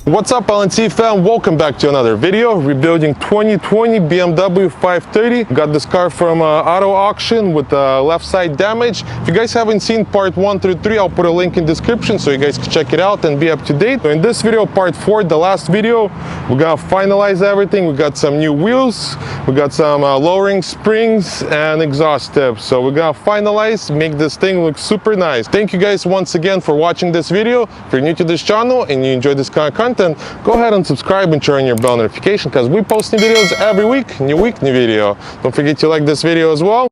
What's up, LNC fam? Welcome back to another video. Rebuilding 2020 BMW 530. Got this car from auto auction with left side damage. If you guys haven't seen part 1 through 3, I'll put a link in description so you guys can check it out and be up to date. So in this video, part 4, the last video, we're gonna finalize everything. We got some new wheels, we got some lowering springs and exhaust tips. So we're gonna finalize, make this thing look super nice. Thank you guys once again for watching this video. If you're new to this channel and you enjoy this kind of content, go ahead and subscribe and turn on your bell notification because we post new videos every week. New week, new video. Don't forget to like this video as well.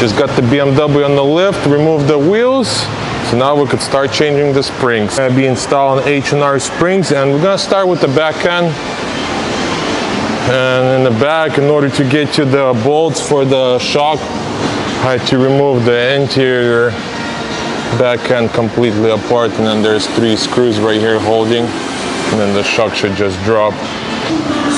Just got the BMW on the lift, removed the wheels, so now we could start changing the springs. I'm gonna be installing H&R springs, and we're gonna start with the back end. And in the back, in order to get to the bolts for the shock, I had to remove the interior back end completely apart, and then there's 3 screws right here holding, and then the shock should just drop.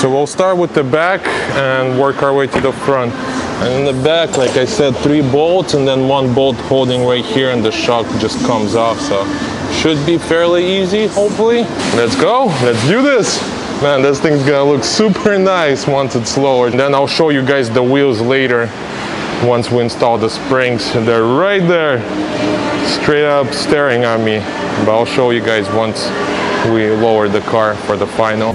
So we'll start with the back and work our way to the front. And in the back, like I said, 3 bolts and then 1 bolt holding right here, and the shock just comes off. So should be fairly easy, hopefully. Let's go, let's do this. Man, this thing's gonna look super nice once it's lowered. And then I'll show you guys the wheels later once we install the springs. They're right there, straight up staring at me. But I'll show you guys once we lower the car for the final.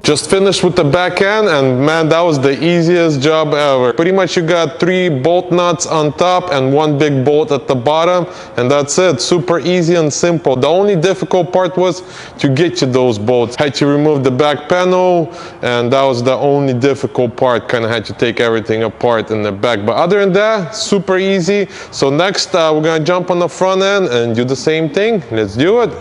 Just finished with the back end, and man, that was the easiest job ever. Pretty much you got 3 bolt nuts on top and 1 big bolt at the bottom, and that's it. Super easy and simple. The only difficult part was to get you those bolts. Had to remove the back panel, and that was the only difficult part. Kind of had to take everything apart in the back, but other than that, super easy. So next we're gonna jump on the front end and do the same thing. Let's do it.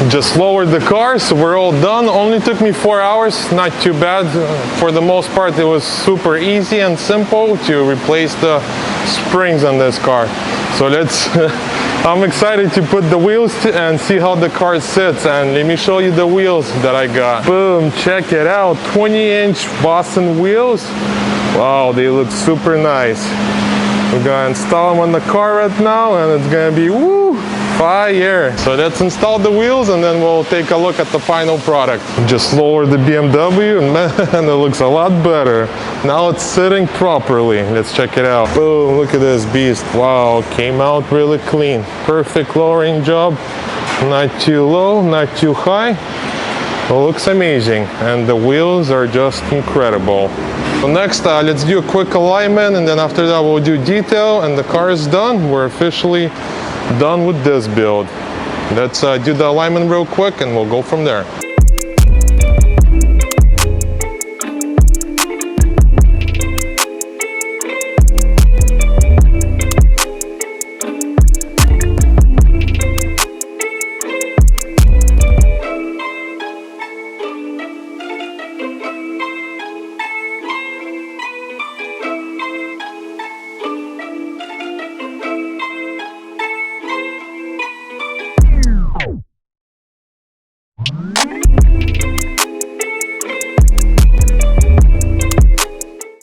Just lowered the car, so we're all done. Only took me 4 hours, not too bad. For the most part, it was super easy and simple to replace the springs on this car. So let's, I'm excited to put the wheels and see how the car sits. And let me show you the wheels that I got. Boom, check it out, 20-inch VOSSEN wheels. Wow, they look super nice. We're gonna install them on the car right now, and it's gonna be woo, fire. So let's install the wheels and then we'll take a look at the final product. Just lower the BMW and man, it looks a lot better. Now it's sitting properly. Let's check it out. Boom, look at this beast. Wow, came out really clean. Perfect lowering job. Not too low, not too high. It looks amazing, and the wheels are just incredible. So next, let's do a quick alignment, and then after that we'll do detail, and the car is done. We're officially done with this build. Let's do the alignment real quick, and we'll go from there.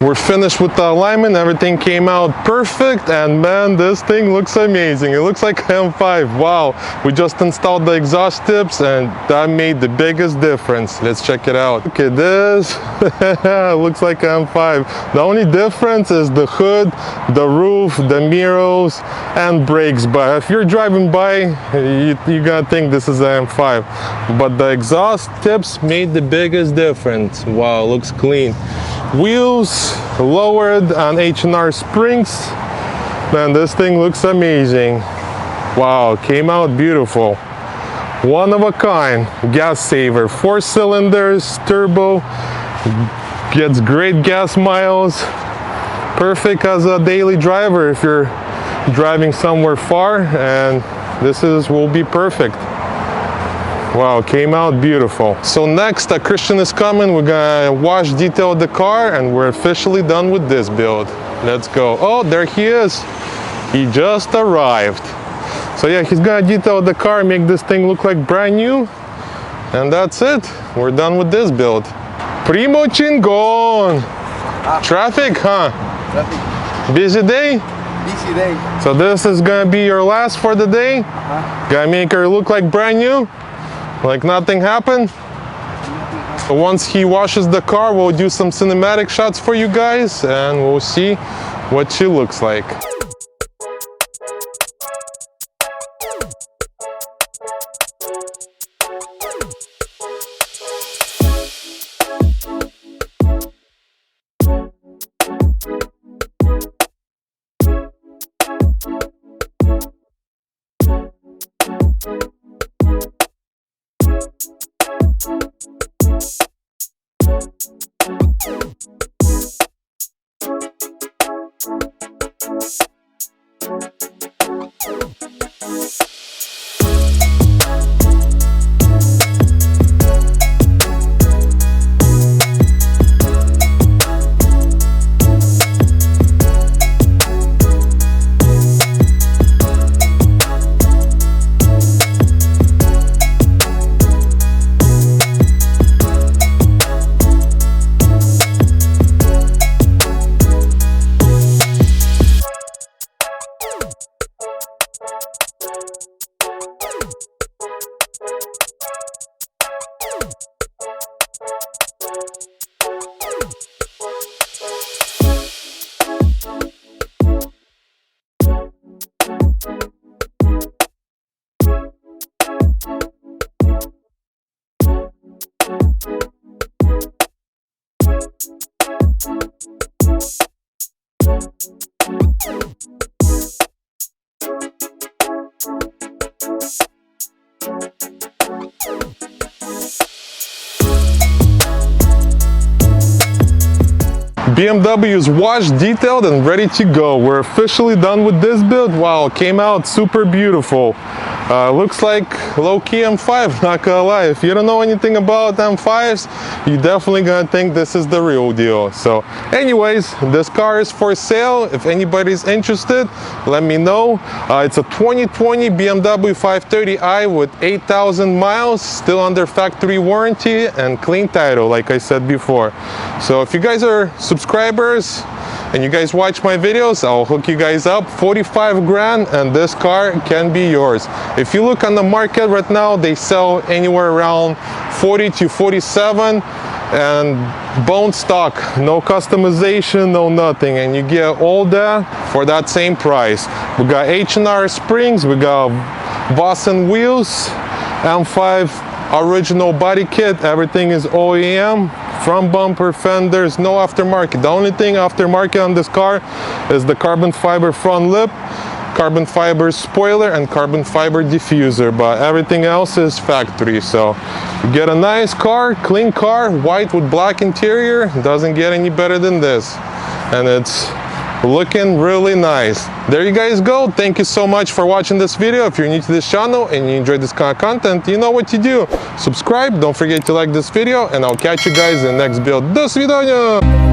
We're finished with the alignment, everything came out perfect, and man, this thing looks amazing. It looks like M5, wow. We just installed the exhaust tips and that made the biggest difference. Let's check it out. Look at this, it looks like M5. The only difference is the hood, the roof, the mirrors, and brakes. But if you're driving by, you're gonna think this is an M5. But the exhaust tips made the biggest difference. Wow, looks clean. Wheels lowered on H&R springs. Man, this thing looks amazing. Wow, came out beautiful. One of a kind, gas saver, 4 cylinders, turbo. Gets great gas miles. Perfect as a daily driver if you're driving somewhere far, and will be perfect. Wow, came out beautiful. So next, Christian is coming. We're gonna wash, detail the car, and we're officially done with this build. Let's go. Oh, there he is. He just arrived. So yeah, he's gonna detail the car, make this thing look like brand new, and that's it. We're done with this build. Primo chingon. Traffic, huh? Traffic. Busy day? Busy day. So this is gonna be your last for the day? Gonna make her look like brand new? Like nothing happened? So once he washes the car, we'll do some cinematic shots for you guys, and we'll see what she looks like. BMW is washed, detailed, and ready to go. We're officially done with this build. Wow, came out super beautiful. Looks like low-key M5, not gonna lie. If you don't know anything about M5s, you're definitely gonna think this is the real deal. So anyways, this car is for sale. If anybody's interested, let me know. It's a 2020 BMW 530i with 8,000 miles, still under factory warranty and clean title, like I said before. So if you guys are subscribers and you guys watch my videos, I'll hook you guys up. 45 grand and this car can be yours. If you look on the market right now, they sell anywhere around 40 to 47 and bone stock, no customization, no nothing, and you get all that for that same price. We got H&R springs, we got VOSSEN wheels, M5 original body kit, everything is OEM. Front bumper, fenders, no aftermarket. The only thing aftermarket on this car is the carbon fiber front lip, carbon fiber spoiler, and carbon fiber diffuser, but everything else is factory. So you get a nice car, clean car, white with black interior. Doesn't get any better than this, and it's looking really nice. There you guys go. Thank you so much for watching this video. If you're new to this channel and you enjoyed this kind of content, you know what to do. Subscribe, don't forget to like this video, and I'll catch you guys in the next build. До свидания!